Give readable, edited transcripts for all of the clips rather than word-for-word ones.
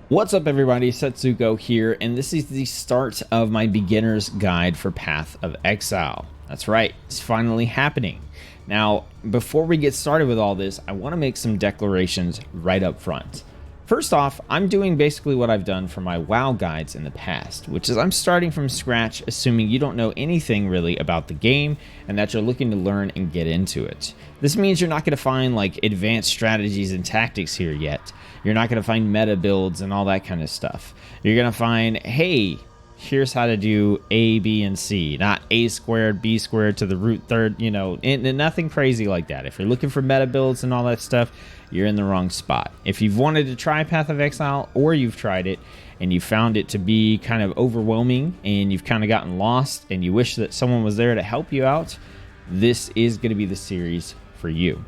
What's up everybody, Tsetzuko here, and this is the start of my beginner's guide for Path of Exile. That's right, it's finally happening. Now, before we get started with all this, I want to make some declarations right up front. First off, I'm doing basically what I've done for my WoW guides in the past, which is I'm starting from scratch, assuming you don't know anything really about the game and that you're looking to learn and get into it. This means you're not going to find like advanced strategies and tactics here yet. You're not going to find meta builds and all that kind of stuff. You're going to find, hey, here's how to do A, B, and C, not A squared, B squared to the root third, you know, and nothing crazy like that. If you're looking for meta builds and all that stuff, you're in the wrong spot. If you've wanted to try Path of Exile, or you've tried it and you found it to be kind of overwhelming and you've kind of gotten lost and you wish that someone was there to help you out, this is going to be the series for you.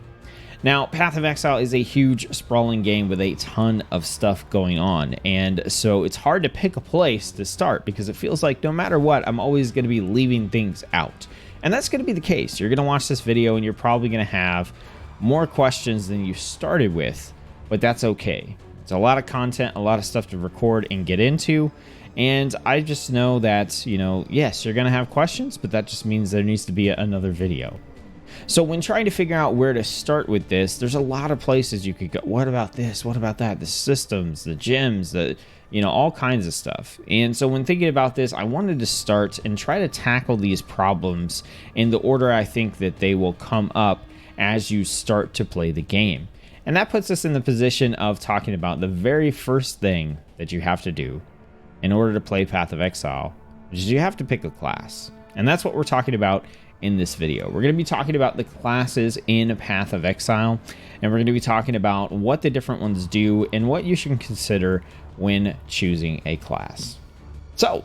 Now, Path of Exile is a huge, sprawling game with a ton of stuff going on, and so it's hard to pick a place to start because it feels like no matter what, I'm always going to be leaving things out. And that's going to be the case. You're going to watch this video and you're probably going to have more questions than you started with, but that's okay. It's a lot of content, a lot of stuff to record and get into, and I just know that, you know, yes, you're going to have questions, but that just means there needs to be another video. So when trying to figure out where to start with this, there's a lot of places you could go. What about this? What about that? The systems, the gems, all kinds of stuff. And so when thinking about this, I wanted to start and try to tackle these problems in the order I think that they will come up as you start to play the game. And that puts us in the position of talking about the very first thing that you have to do in order to play Path of Exile, which is you have to pick a class. And that's what we're talking about in this video. We're going to be talking about the classes in Path of Exile, and we're going to be talking about what the different ones do and what you should consider when choosing a class. So,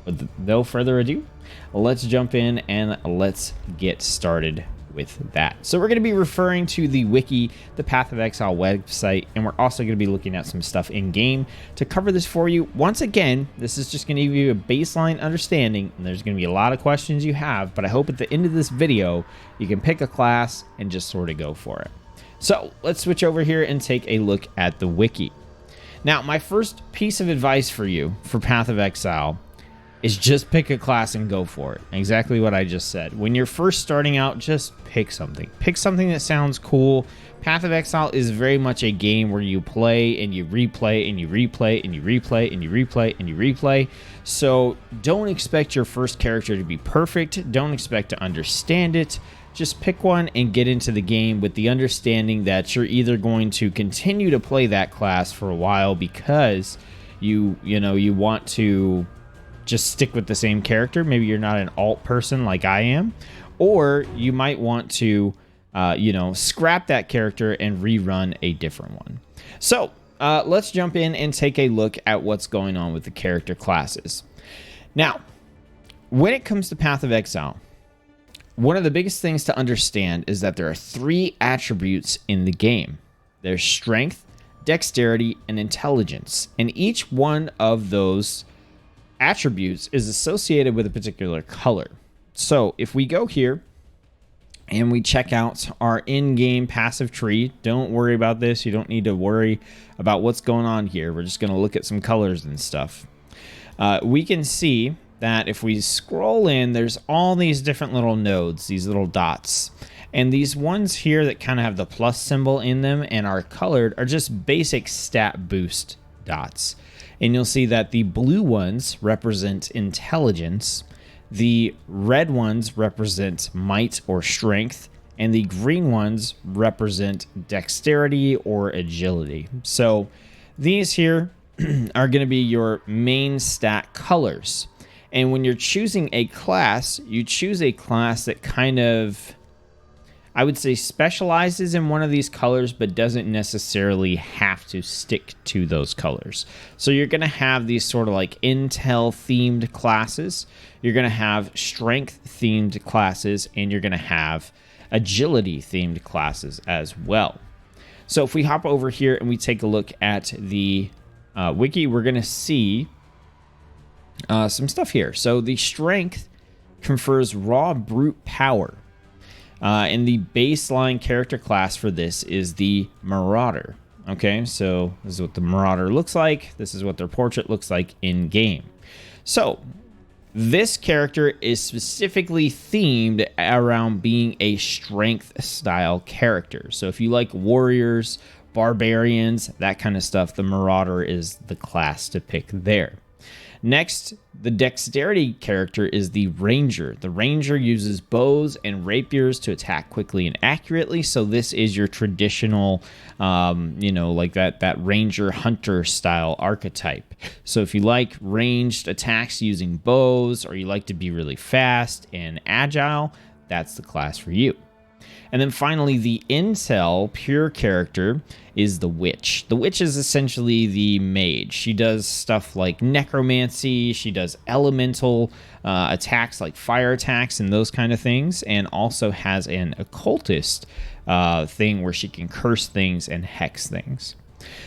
with no further ado, let's jump in and let's get started with that. So we're going to be referring to the wiki, the Path of Exile website, and we're also going to be looking at some stuff in game to cover this for you. Once again, this is just going to give you a baseline understanding, and there's going to be a lot of questions you have, but I hope at the end of this video you can pick a class and just sort of go for it. So let's switch over here and take a look at the wiki. Now, my first piece of advice for you for Path of Exile is just pick a class and go for it. Exactly what I just said. When you're first starting out, just pick something. Pick something that sounds cool. Path of Exile is very much a game where you play and you replay and you replay and you replay and you replay and you replay. So don't expect your first character to be perfect. Don't expect to understand it. Just pick one and get into the game with the understanding that you're either going to continue to play that class for a while because you want to just stick with the same character. Maybe you're not an alt person like I am, or you might want to scrap that character and rerun a different one. So let's jump in and take a look at what's going on with the character classes. Now, when it comes to Path of Exile, one of the biggest things to understand is that there are 3 attributes in the game. There's strength, dexterity, and intelligence, and each one of those attributes is associated with a particular color. So if we go here and we check out our in-game passive tree, don't worry about this. You don't need to worry about what's going on here. We're just going to look at some colors and stuff. We can see that if we scroll in, there's all these different little nodes, these little dots. And these ones here that kind of have the plus symbol in them and are colored are just basic stat boost dots. And you'll see that the blue ones represent intelligence, the red ones represent might or strength, and the green ones represent dexterity or agility. So these here are going to be your main stat colors. And when you're choosing a class, you choose a class that kind of, I would say, specializes in one of these colors, but doesn't necessarily have to stick to those colors. So you're going to have these sort of like intel-themed classes. You're going to have strength-themed classes, and you're going to have agility-themed classes as well. So if we hop over here and we take a look at the wiki, we're going to see some stuff here. So the strength confers raw brute power. And the baseline character class for this is the Marauder. Okay, so this is what the Marauder looks like. This is what their portrait looks like in game. So this character is specifically themed around being a strength style character. So if you like warriors, barbarians, that kind of stuff, the Marauder is the class to pick there. Next, the dexterity character is the Ranger. The Ranger uses bows and rapiers to attack quickly and accurately. So this is your traditional, like that Ranger Hunter style archetype. So if you like ranged attacks using bows, or you like to be really fast and agile, that's the class for you. And then finally, the Intel pure character is the Witch. The Witch is essentially the mage. She does stuff like necromancy. She does elemental attacks like fire attacks and those kind of things, and also has an occultist thing where she can curse things and hex things.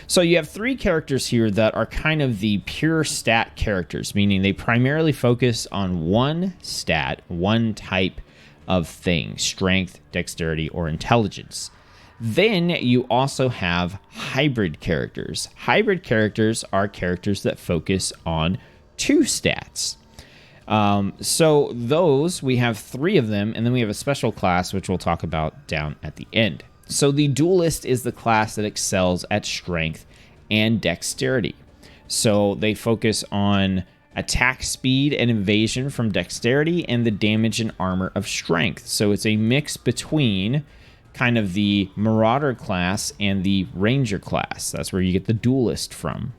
So you have three characters here that are kind of the pure stat characters, meaning they primarily focus on one stat, one type of thing: strength, dexterity, or intelligence. Then you also have hybrid characters. Hybrid characters are characters that focus on two stats. So those, we have three of them, and then we have a special class, which we'll talk about down at the end. So the Duelist is the class that excels at strength and dexterity. So they focus on attack speed and evasion from dexterity, and the damage and armor of strength. So it's a mix between kind of the Marauder class and the Ranger class. That's where you get the Duelist from.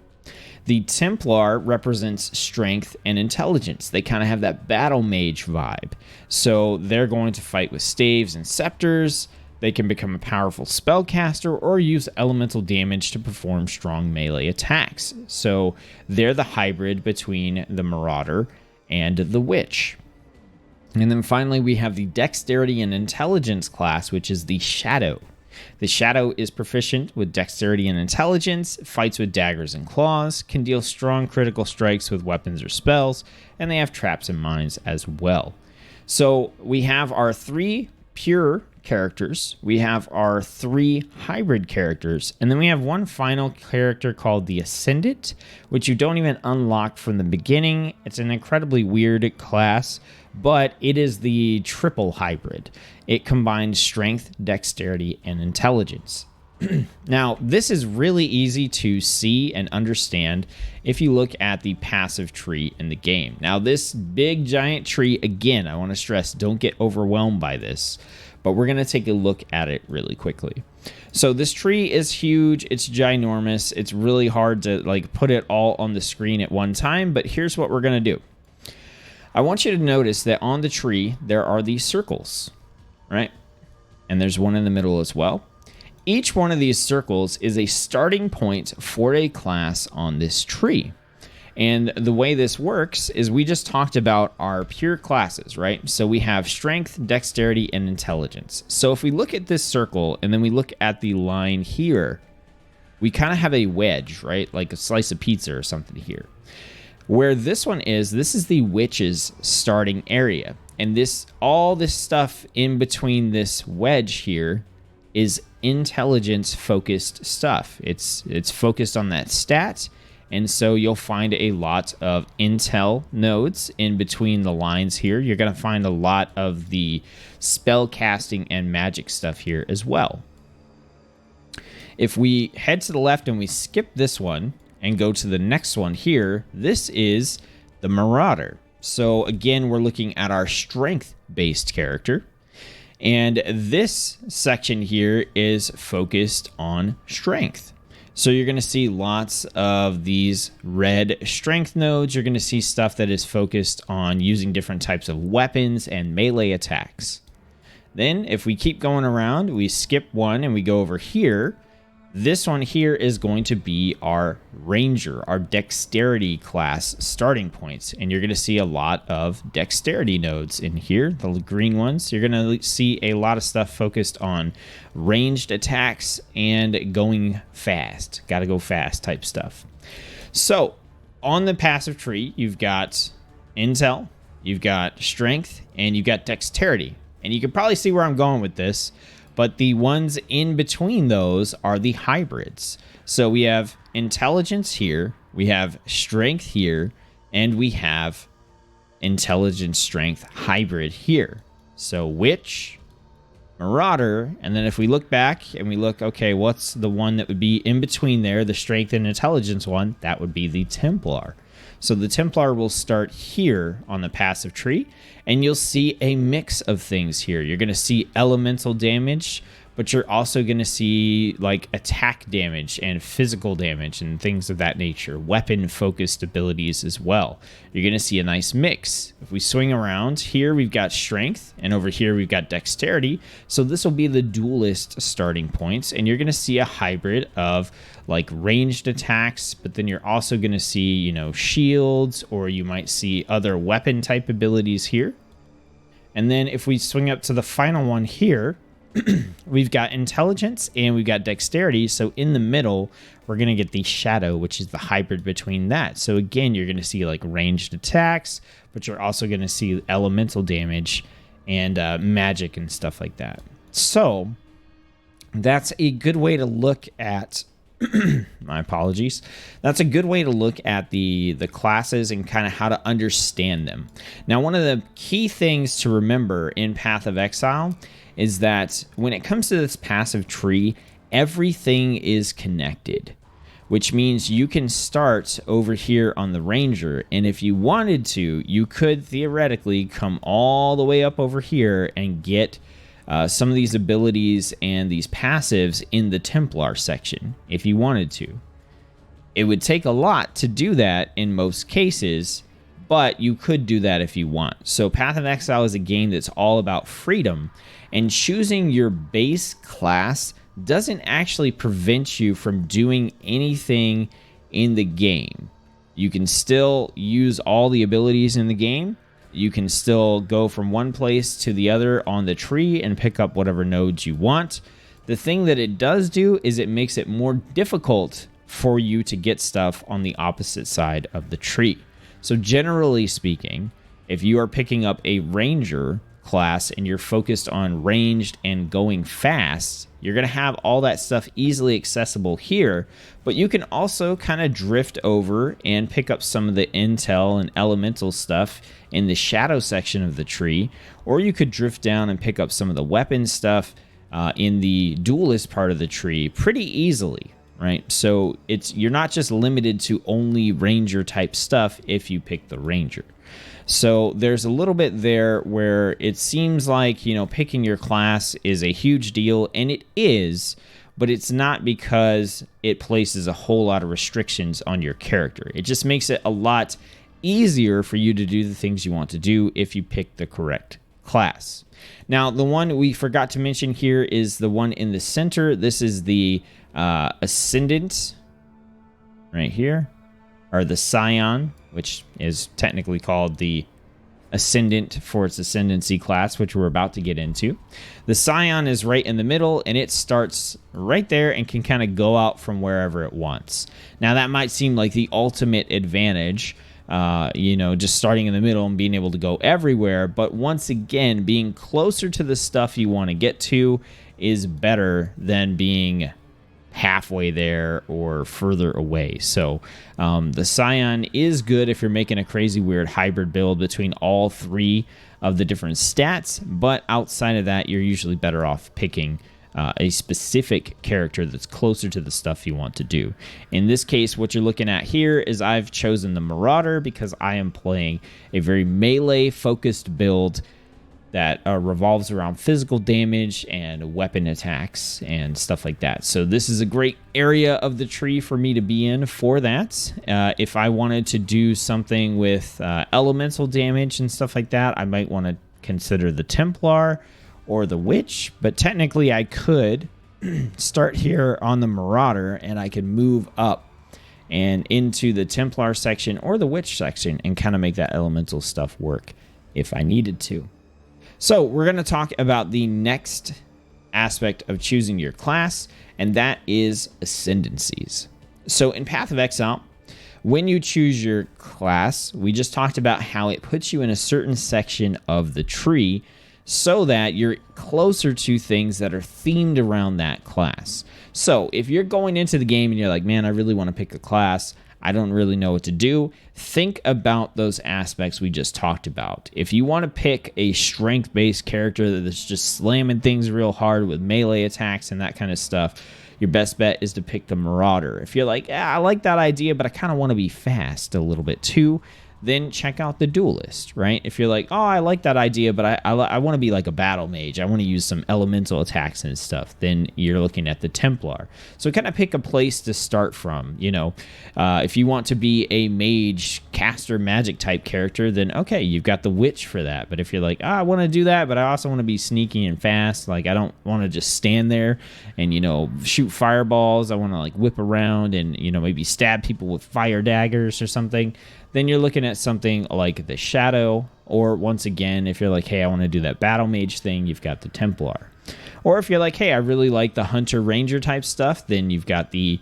The Templar represents strength and intelligence. They kind of have that battle mage vibe. So they're going to fight with staves and scepters. They can become a powerful spellcaster or use elemental damage to perform strong melee attacks. So they're the hybrid between the Marauder and the Witch. And then finally, we have the Dexterity and Intelligence class, which is the Shadow. The Shadow is proficient with Dexterity and Intelligence, fights with daggers and claws, can deal strong critical strikes with weapons or spells, and they have traps and mines as well. So we have our three pure characters, we have our three hybrid characters, and then we have one final character called the Ascendant, which you don't even unlock from the beginning. It's an incredibly weird class, but it is the triple hybrid. It combines strength, dexterity, and intelligence. Now, this is really easy to see and understand if you look at the passive tree in the game. Now, this big giant tree, again, I want to stress, don't get overwhelmed by this, but we're going to take a look at it really quickly. So this tree is huge. It's ginormous. It's really hard to put it all on the screen at one time, but here's what we're going to do. I want you to notice that on the tree, there are these circles, right? And there's one in the middle as well. Each one of these circles is a starting point for a class on this tree. And the way this works is we just talked about our pure classes, right? So we have strength, dexterity, and intelligence. So if we look at this circle and then we look at the line here, we kind of have a wedge, right? Like a slice of pizza or something here. Where this one is, this is the witch's starting area. And all this stuff in between this wedge here is intelligence-focused stuff. It's focused on that stat, and so you'll find a lot of intel nodes in between the lines here. You're going to find a lot of the spell casting and magic stuff here as well. If we head to the left and we skip this one and go to the next one here, this is the Marauder. So again, we're looking at our strength-based character. And this section here is focused on strength. So you're going to see lots of these red strength nodes. You're going to see stuff that is focused on using different types of weapons and melee attacks. Then if we keep going around, we skip one and we go over here. This one here is going to be our Ranger, our dexterity class starting points. And you're going to see a lot of dexterity nodes in here, the green ones. You're going to see a lot of stuff focused on ranged attacks and going fast. Got to go fast type stuff. So on the passive tree, you've got intel, you've got strength, and you've got dexterity. And you can probably see where I'm going with this. But the ones in between those are the hybrids. So we have intelligence here, we have strength here, and we have intelligence strength hybrid here. So witch, Marauder, and then if we look back and we look, okay, what's the one that would be in between there, the strength and intelligence one? That would be the Templar. So the Templar will start here on the passive tree, and you'll see a mix of things here. You're going to see elemental damage, but you're also going to see like attack damage and physical damage and things of that nature. Weapon-focused abilities as well. You're going to see a nice mix. If we swing around, here we've got strength, and over here we've got dexterity. So this will be the duelist starting points, and you're going to see a hybrid of like ranged attacks, but then you're also going to see, you know, shields, or you might see other weapon type abilities here. And then if we swing up to the final one here, we've got intelligence and we've got dexterity. So in the middle, we're going to get the shadow, which is the hybrid between that. So again, you're going to see like ranged attacks, but you're also going to see elemental damage and magic and stuff like that. So that's a good way to look at my apologies. That's a good way to look at the classes and kind of how to understand them. Now, one of the key things to remember in Path of Exile is that when it comes to this passive tree, everything is connected, which means you can start over here on the Ranger, and if you wanted to, you could theoretically come all the way up over here and get some of these abilities and these passives in the Templar section if you wanted to. It would take a lot to do that in most cases, but you could do that if you want. So Path of Exile is a game that's all about freedom, and choosing your base class doesn't actually prevent you from doing anything in the game. You can still use all the abilities in the game. You can still go from one place to the other on the tree and pick up whatever nodes you want. The thing that it does do is it makes it more difficult for you to get stuff on the opposite side of the tree. So generally speaking, if you are picking up a Ranger class and you're focused on ranged and going fast, you're going to have all that stuff easily accessible here, but you can also kind of drift over and pick up some of the intel and elemental stuff in the shadow section of the tree, or you could drift down and pick up some of the weapon stuff in the duelist part of the tree pretty easily, right? So you're not just limited to only Ranger type stuff if you pick the Ranger. So there's a little bit there where it seems like, you know, picking your class is a huge deal, and it is, but it's not because it places a whole lot of restrictions on your character. It just makes it a lot easier for you to do the things you want to do if you pick the correct class. Now, the one we forgot to mention here is the one in the center. This is the Ascendant right here, or the Scion, which is technically called the Ascendant for its Ascendancy class, which we're about to get into. The Scion is right in the middle, and it starts right there and can kind of go out from wherever it wants. Now, that might seem like the ultimate advantage, you know, just starting in the middle and being able to go everywhere. But once again, being closer to the stuff you want to get to is better than being halfway there or further away. So the Scion is good if you're making a crazy weird hybrid build between all three of the different stats, but outside of that, you're usually better off picking a specific character that's closer to the stuff you want to do. In this case, what you're looking at here is I've chosen the Marauder because I am playing a very melee focused build that revolves around physical damage and weapon attacks and stuff like that. So this is a great area of the tree for me to be in for that. If I wanted to do something with elemental damage and stuff like that, I might want to consider the Templar or the Witch, but technically I could start here on the Marauder and I could move up and into the Templar section or the Witch section and kind of make that elemental stuff work if I needed to. So we're going to talk about the next aspect of choosing your class, and that is Ascendancies. So in Path of Exile, when you choose your class, we just talked about how it puts you in a certain section of the tree so that you're closer to things that are themed around that class. So if you're going into the game and you're like, man, I really want to pick a class, I don't really know what to do, think about those aspects we just talked about. If you want to pick a strength-based character that's just slamming things real hard with melee attacks and that kind of stuff, your best bet is to pick the Marauder. If you're like, yeah, I like that idea, but I kind of want to be fast a little bit too, then check out the Duelist, right? If you're like, oh, I like that idea, but I want to be like a battle mage, I want to use some elemental attacks and stuff, then you're looking at the Templar. So kind of pick a place to start from, you know. If you want to be a mage, caster, magic type character, then okay, you've got the Witch for that. But if you're like, I want to do that, but I also want to be sneaky and fast, like I don't want to just stand there and, you know, shoot fireballs, I want to like whip around and, you know, maybe stab people with fire daggers or something, then you're looking at something like the Shadow, or once again, if you're like, hey, I want to do that battle mage thing, you've got the Templar. Or if you're like, hey, I really like the Hunter Ranger type stuff, then you've got the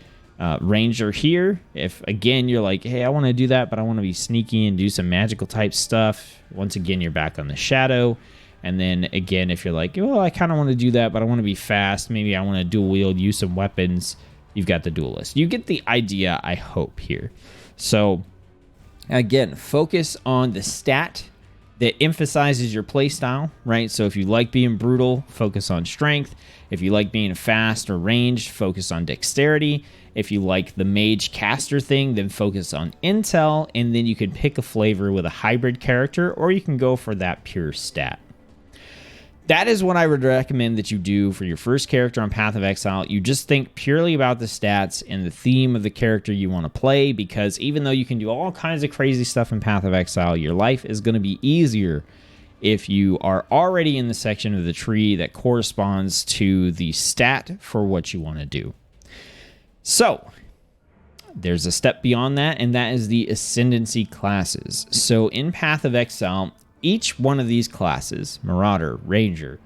Ranger here. If, again, you're like, hey, I want to do that, but I want to be sneaky and do some magical type stuff, once again, you're back on the Shadow. And then, again, if you're like, well, I kind of want to do that, but I want to be fast, maybe I want to dual wield, use some weapons, you've got the Duelist. You get the idea, I hope, here. So again, focus on the stat that emphasizes your playstyle, right? So if you like being brutal, focus on strength. If you like being fast or ranged, focus on dexterity. If you like the mage caster thing, then focus on intel. And then you can pick a flavor with a hybrid character, or you can go for that pure stat. That is what I would recommend that you do for your first character on Path of Exile. You just think purely about the stats and the theme of the character you want to play, because even though you can do all kinds of crazy stuff in Path of Exile, your life is going to be easier if you are already in the section of the tree that corresponds to the stat for what you want to do. So there's a step beyond that, and that is the Ascendancy classes. So in Path of Exile, each one of these classes, Marauder, Ranger,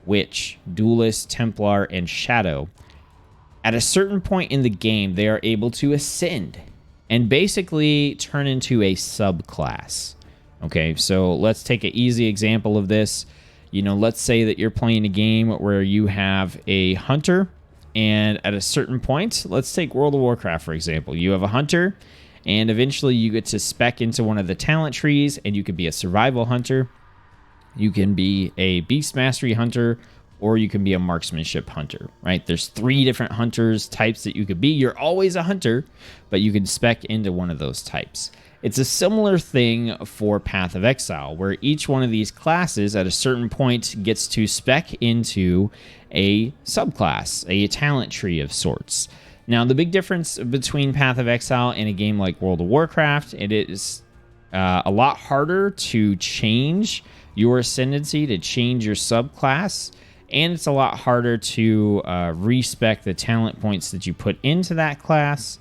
Witch, Duelist, Templar, and Shadow, at a certain point in the game, they are able to ascend and basically turn into a subclass. Okay, so let's take an easy example of this. You know, let's say that you're playing a game where you have a hunter, and at a certain point, let's take World of Warcraft, for example. You have a hunter, and eventually you get to spec into one of the talent trees, and you can be a survival hunter, you can be a beast mastery hunter, or you can be a marksmanship hunter, right? There's 3 different hunters types that you could be. You're always a hunter, but you can spec into one of those types. It's a similar thing for Path of Exile, where each one of these classes at a certain point gets to spec into a subclass, a talent tree of sorts. Now, the big difference between Path of Exile and a game like World of Warcraft, it is a lot harder to change your ascendancy, to change your subclass, and it's a lot harder to respec the talent points that you put into that class,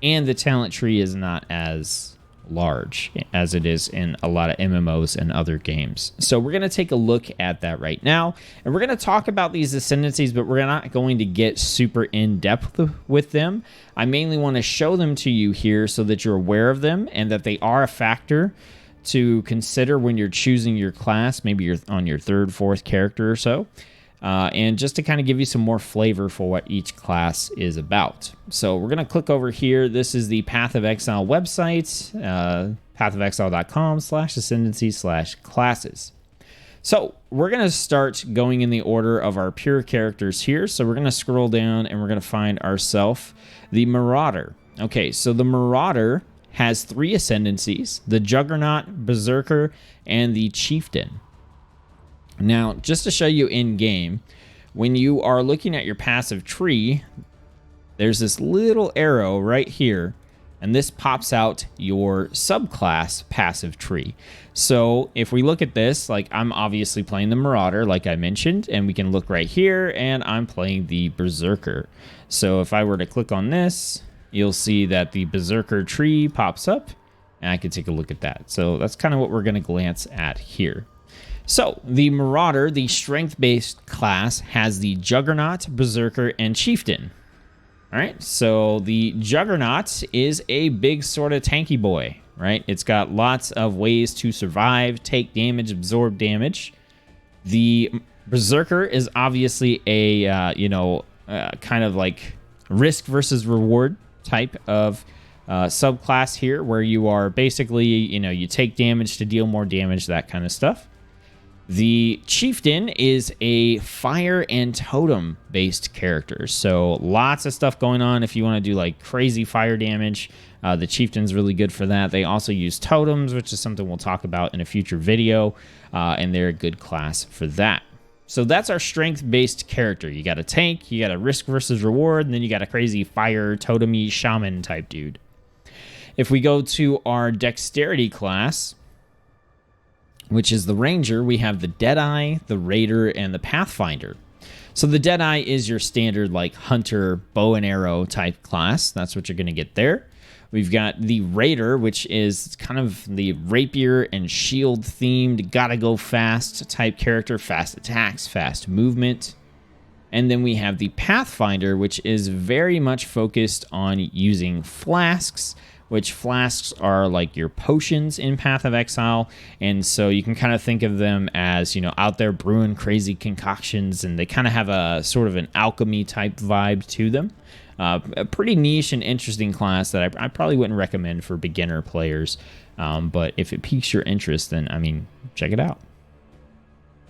and the talent tree is not as large as it is in a lot of MMOs and other games. So we're going to take a look at that right now, and we're going to talk about these ascendancies, but we're not going to get super in depth with them. I mainly want to show them to you here so that you're aware of them and that they are a factor to consider when you're choosing your class. Maybe you're on your 3rd, 4th character or so. And just to kind of give you some more flavor for what each class is about. So we're going to click over here. This is the Path of Exile website, pathofexile.com/ascendancy/classes. So we're going to start going in the order of our pure characters here. So we're going to scroll down and we're going to find ourselves the Marauder. Okay, so the Marauder has 3 ascendancies: the Juggernaut, Berserker, and the Chieftain. Now, just to show you in game, when you are looking at your passive tree, there's this little arrow right here, and this pops out your subclass passive tree. So if we look at this, like I'm obviously playing the Marauder, like I mentioned, and we can look right here, and I'm playing the Berserker. So if I were to click on this, you'll see that the Berserker tree pops up, and I can take a look at that. So that's kind of what we're going to glance at here. So, the Marauder, the strength-based class, has the Juggernaut, Berserker, and Chieftain. Alright, so the Juggernaut is a big sort of tanky boy, right? It's got lots of ways to survive, take damage, absorb damage. The Berserker is obviously a, kind of like risk versus reward type of subclass here, where you are basically, you take damage to deal more damage, that kind of stuff. The Chieftain is a fire and totem based character, so lots of stuff going on if you want to do like crazy fire damage. The Chieftain's really good for that. They also use totems, which is something we'll talk about in a future video, and they're a good class for that. So that's our strength based character. You got a tank, you got a risk versus reward, and then you got a crazy fire totemy shaman type dude. If we go to our dexterity class, which is the Ranger, we have the Deadeye, the Raider, and the Pathfinder. So the Deadeye is your standard like hunter, bow and arrow type class. That's what you're going to get there. We've got the Raider, which is kind of the rapier and shield themed, gotta go fast type character, fast attacks, fast movement. And then we have the Pathfinder, which is very much focused on using flasks, which flasks are like your potions in Path of Exile. And so you can kind of think of them as, out there brewing crazy concoctions, and they kind of have a sort of an alchemy type vibe to them. A pretty niche and interesting class that I probably wouldn't recommend for beginner players. But if it piques your interest, then, check it out.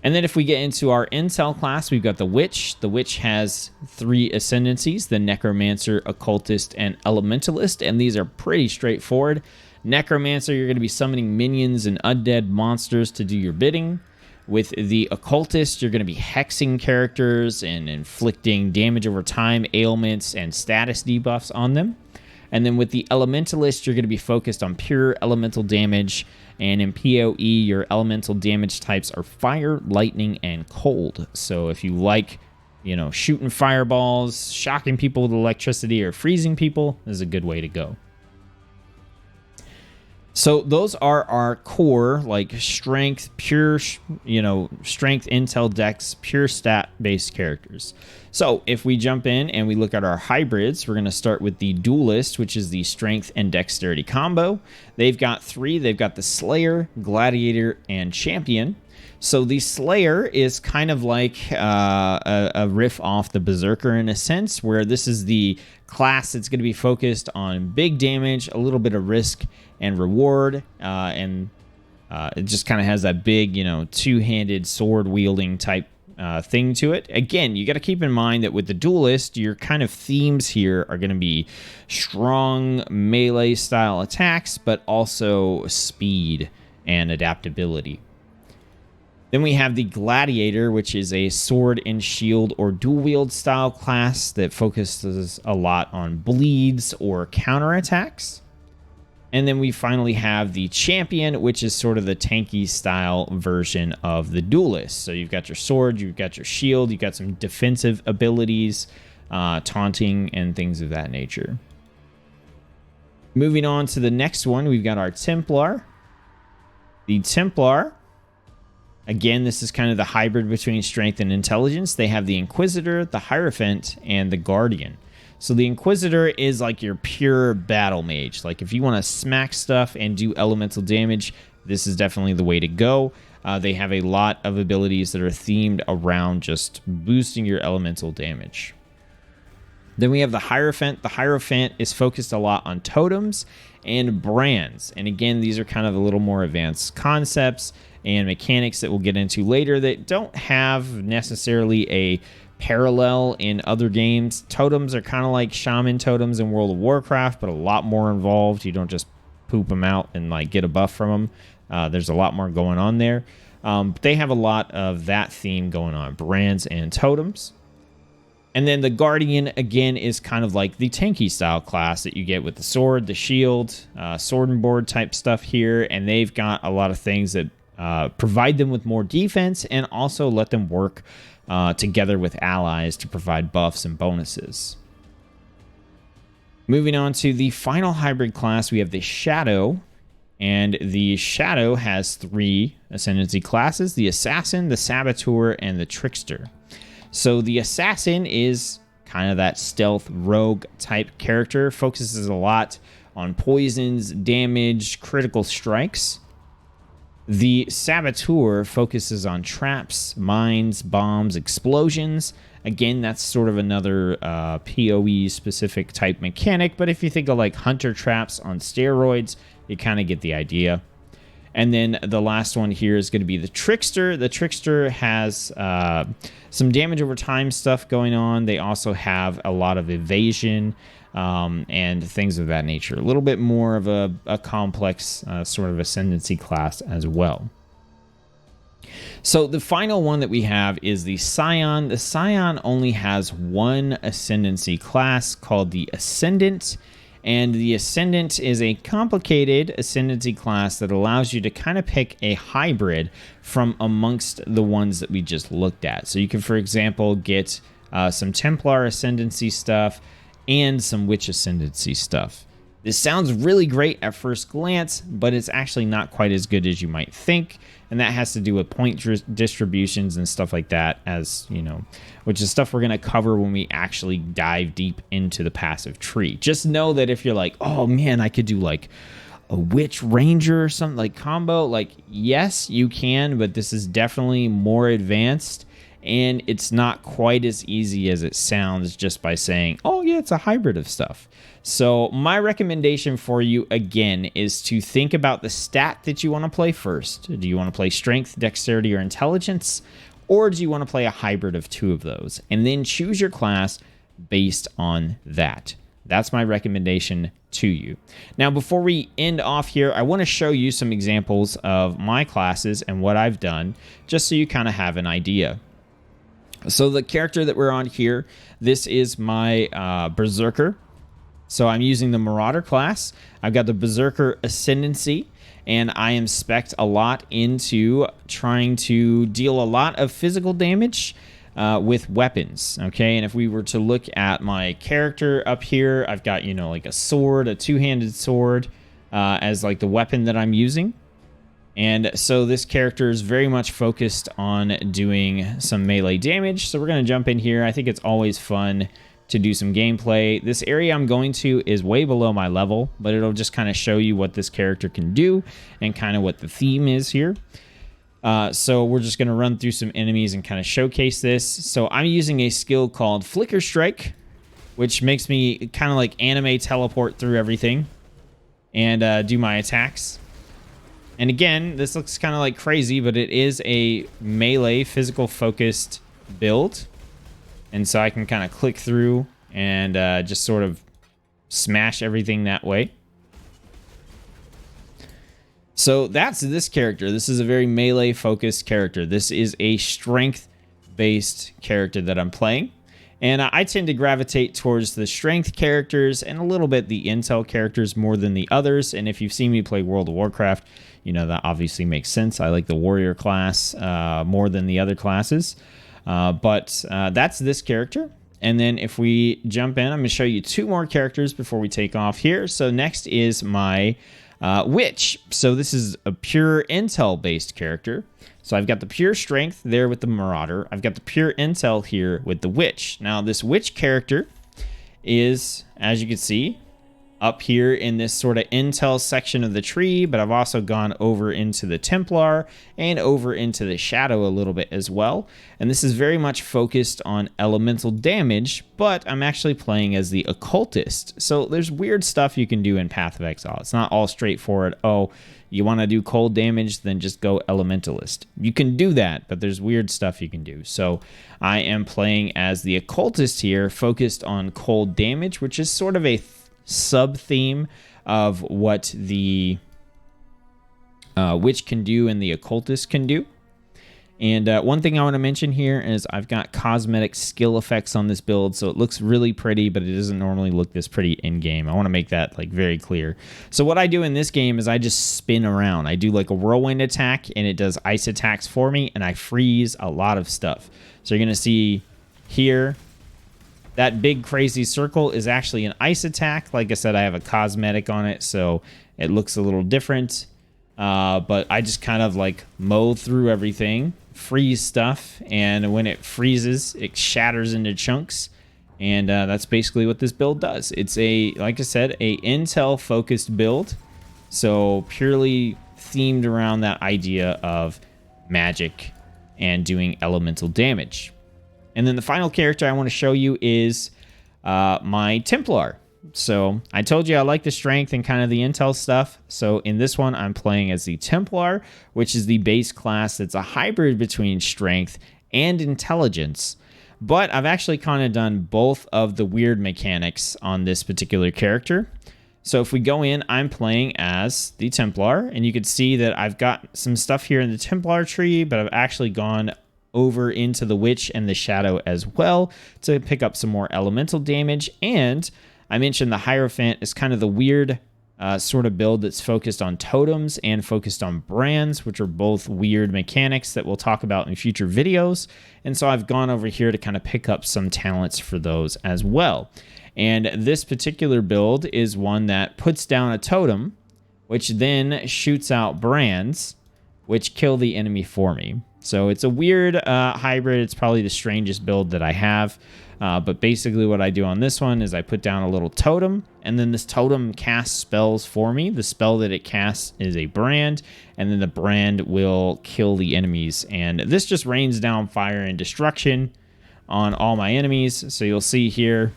And then if we get into our Intel class, we've got the Witch. The Witch has 3 Ascendancies, the Necromancer, Occultist, and Elementalist, and these are pretty straightforward. Necromancer, you're going to be summoning minions and undead monsters to do your bidding. With the Occultist, you're going to be hexing characters and inflicting damage over time, ailments, and status debuffs on them. And then with the Elementalist, you're going to be focused on pure elemental damage. And in PoE, your elemental damage types are fire, lightning, and cold. So if you like, shooting fireballs, shocking people with electricity, or freezing people, this is a good way to go. So those are our core, like strength, pure, strength, intel, dex, pure stat-based characters. So if we jump in and we look at our hybrids, we're going to start with the Duelist, which is the strength and dexterity combo. They've got 3. They've got the Slayer, Gladiator, and Champion. So the Slayer is kind of like a riff off the Berserker in a sense, where this is the class that's going to be focused on big damage, a little bit of risk and reward, and it just kind of has that big, two-handed sword-wielding type thing to it. Again, you got to keep in mind that with the Duelist, your kind of themes here are going to be strong melee-style attacks, but also speed and adaptability. Then we have the Gladiator, which is a sword and shield or dual wield style class that focuses a lot on bleeds or counterattacks. And then we finally have the Champion, which is sort of the tanky style version of the Duelist. So you've got your sword, you've got your shield, you've got some defensive abilities, taunting, and things of that nature. Moving on to the next one, we've got our Templar. The Templar, again, this is kind of the hybrid between strength and intelligence. They have the Inquisitor, the Hierophant, and the Guardian. So the Inquisitor is like your pure battle mage. Like if you want to smack stuff and do elemental damage, this is definitely the way to go. They have a lot of abilities that are themed around just boosting your elemental damage. Then we have the Hierophant. The Hierophant is focused a lot on totems and brands. And again, these are kind of a little more advanced concepts and mechanics that we'll get into later that don't have necessarily a parallel in other games. Totems are kind of like shaman totems in World of Warcraft, but a lot more involved. You don't just poop them out and like get a buff from them. There's a lot more going on there. But they have a lot of that theme going on, brands and totems. And then the Guardian, again, is kind of like the tanky style class that you get with the sword, the shield, sword and board type stuff here. And they've got a lot of things that provide them with more defense and also let them work together with allies to provide buffs and bonuses. Moving on to the final hybrid class, we have the Shadow. And the Shadow has 3 Ascendancy classes, the Assassin, the Saboteur, and the Trickster. So the Assassin is kind of that stealth rogue type character, focuses a lot on poisons, damage, critical strikes. The Saboteur focuses on traps, mines, bombs, explosions. Again, that's sort of another PoE specific type mechanic, but if you think of like hunter traps on steroids, you kind of get the idea. And then the last one here is going to be the Trickster. The Trickster has some damage over time stuff going on. They also have a lot of evasion and things of that nature. A little bit more of a complex sort of ascendancy class as well. So the final one that we have is the Scion. The Scion only has one ascendancy class called the Ascendant. And the Ascendant is a complicated ascendancy class that allows you to kind of pick a hybrid from amongst the ones that we just looked at. So you can, for example, get some Templar ascendancy stuff and some Witch ascendancy stuff. This sounds really great at first glance, but it's actually not quite as good as you might think. And that has to do with point distributions and stuff like that, as you know, which is stuff we're going to cover when we actually dive deep into the passive tree. Just know that if you're like, oh man, I could do like a Witch Ranger or something like combo, like yes, you can, but this is definitely more advanced. And it's not quite as easy as it sounds just by saying, oh yeah, it's a hybrid of stuff. So my recommendation for you, again, is to think about the stat that you want to play first. Do you want to play strength, dexterity, or intelligence? Or do you want to play a hybrid of two of those? And then choose your class based on that. That's my recommendation to you. Now, before we end off here, I want to show you some examples of my classes and what I've done, just so you kind of have an idea. So the character that we're on here, this is my Berserker. So I'm using the Marauder class. I've got the Berserker Ascendancy, and I am spec'd a lot into trying to deal a lot of physical damage with weapons, okay? And if we were to look at my character up here, I've got, you know, like a sword, a two-handed sword as like the weapon that I'm using. And so this character is very much focused on doing some melee damage. So we're going to jump in here. I think it's always fun to do some gameplay. This area I'm going to is way below my level, but it'll just kind of show you what this character can do and kind of what the theme is here. So we're just going to run through some enemies and kind of showcase this. So I'm using a skill called Flicker Strike, which makes me kind of like anime teleport through everything and do my attacks. And again, this looks kind of like crazy, but it is a melee physical focused build. And so I can kind of click through and just sort of smash everything that way. So that's this character. This is a very melee-focused character. This is a strength-based character that I'm playing. And I tend to gravitate towards the strength characters and a little bit the intel characters more than the others. And if you've seen me play World of Warcraft, you know that obviously makes sense. I like the warrior class more than the other classes. But that's this character. And then if we jump in, I'm going to show you two more characters before we take off here. So next is my Witch. So this is a pure intel-based character. So I've got the pure strength there with the Marauder. I've got the pure intel here with the Witch. Now this Witch character is, as you can see, up here in this sort of intel section of the tree, but I've also gone over into the Templar and over into the Shadow a little bit as well. And this is very much focused on elemental damage, but I'm actually playing as the Occultist. So there's weird stuff you can do in Path of Exile. It's not all straightforward. Oh, you want to do cold damage, then just go Elementalist. You can do that, but there's weird stuff you can do. So I am playing as the Occultist here, focused on cold damage, which is sort of a sub-theme of what the Witch can do and the Occultist can do. And one thing I want to mention here is I've got cosmetic skill effects on this build, so it looks really pretty, but it doesn't normally look this pretty in-game. I want to make that like very clear. So what I do in this game is I just spin around. I do like a whirlwind attack, and it does ice attacks for me, and I freeze a lot of stuff. So you're going to see here, that big crazy circle is actually an ice attack. Like I said, I have a cosmetic on it, so it looks a little different. But I just kind of like mow through everything, freeze stuff, and when it freezes, it shatters into chunks. And that's basically what this build does. It's a, like I said, a intel-focused build. So purely themed around that idea of magic and doing elemental damage. And then the final character I want to show you is my Templar. So I told you I like the strength and kind of the intel stuff. So in this one, I'm playing as the Templar, which is the base class that's a hybrid between strength and intelligence. But I've actually kind of done both of the weird mechanics on this particular character. So if we go in, I'm playing as the Templar, and you can see that I've got some stuff here in the Templar tree, but I've actually gone over into the Witch and the Shadow as well to pick up some more elemental damage. And I mentioned the Hierophant is kind of the weird sort of build that's focused on totems and focused on brands, which are both weird mechanics that we'll talk about in future videos. And so I've gone over here to kind of pick up some talents for those as well. And this particular build is one that puts down a totem, which then shoots out brands, which kill the enemy for me. So it's a weird hybrid. It's probably the strangest build that I have. But basically what I do on this one is I put down a little totem, and then this totem casts spells for me. The spell that it casts is a brand, and then the brand will kill the enemies. And this just rains down fire and destruction on all my enemies. So you'll see here,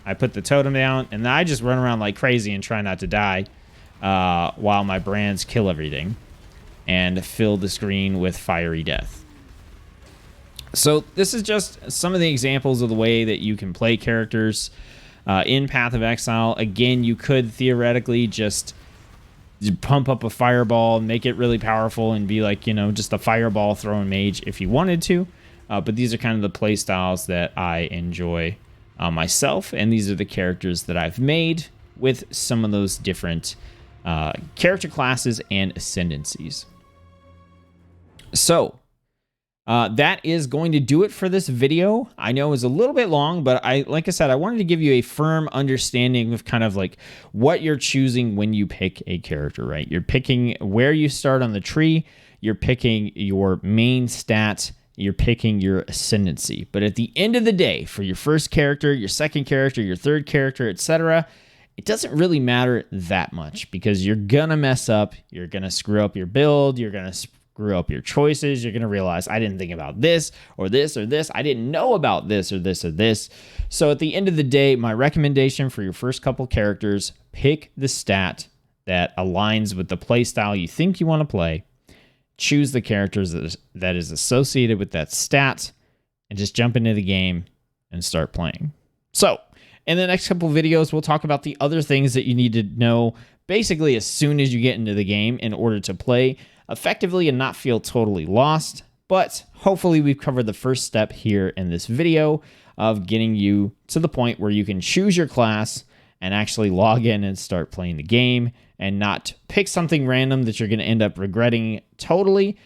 I put the totem down, and I just run around like crazy and try not to die while my brands kill everything and fill the screen with fiery death. So this is just some of the examples of the way that you can play characters in Path of Exile. Again, you could theoretically just pump up a fireball, make it really powerful, and be like, you know, just a fireball throwing mage if you wanted to. But these are kind of the play styles that I enjoy myself, and these are the characters that I've made with some of those different character classes and ascendancies. So that is going to do it for this video. I know it was a little bit long, but like I said, I wanted to give you a firm understanding of kind of like what you're choosing when you pick a character, right? You're picking where you start on the tree, you're picking your main stat, you're picking your ascendancy. But at the end of the day, for your first character, your second character, your third character, etc., it doesn't really matter that much because you're gonna mess up, you're gonna screw up your build, you're gonna screw up your choices, you're gonna realize I didn't think about this or this or this, I didn't know about this or this or this. So at the end of the day, my recommendation for your first couple characters, pick the stat that aligns with the play style you think you want to play. Choose the characters that is associated with that stat and just jump into the game and start playing. So in the next couple of videos, we'll talk about the other things that you need to know basically as soon as you get into the game in order to play effectively and not feel totally lost. But hopefully we've covered the first step here in this video of getting you to the point where you can choose your class and actually log in and start playing the game and not pick something random that you're going to end up regretting totally,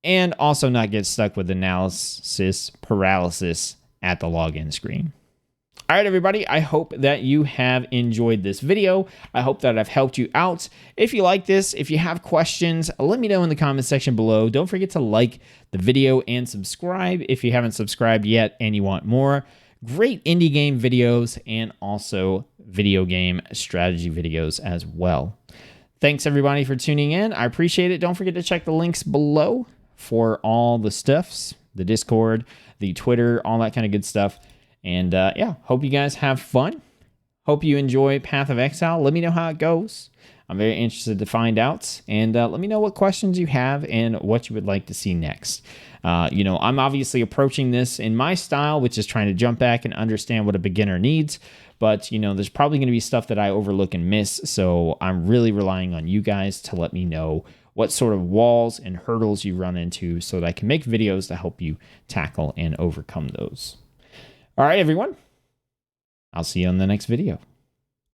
and also not get stuck with analysis paralysis at the login screen. All right, everybody, I hope that you have enjoyed this video. I hope that I've helped you out. If you like this, if you have questions, let me know in the comment section below. Don't forget to like the video and subscribe if you haven't subscribed yet and you want more great indie game videos and also video game strategy videos as well. Thanks, everybody, for tuning in. I appreciate it. Don't forget to check the links below for all the stuffs, the Discord, the Twitter, all that kind of good stuff. And yeah, hope you guys have fun. Hope you enjoy Path of Exile. Let me know how it goes. I'm very interested to find out. And let me know what questions you have and what you would like to see next. You know, I'm obviously approaching this in my style, which is trying to jump back and understand what a beginner needs. But, you know, there's probably going to be stuff that I overlook and miss. So I'm really relying on you guys to let me know what sort of walls and hurdles you run into so that I can make videos to help you tackle and overcome those. All right, everyone. I'll see you on the next video.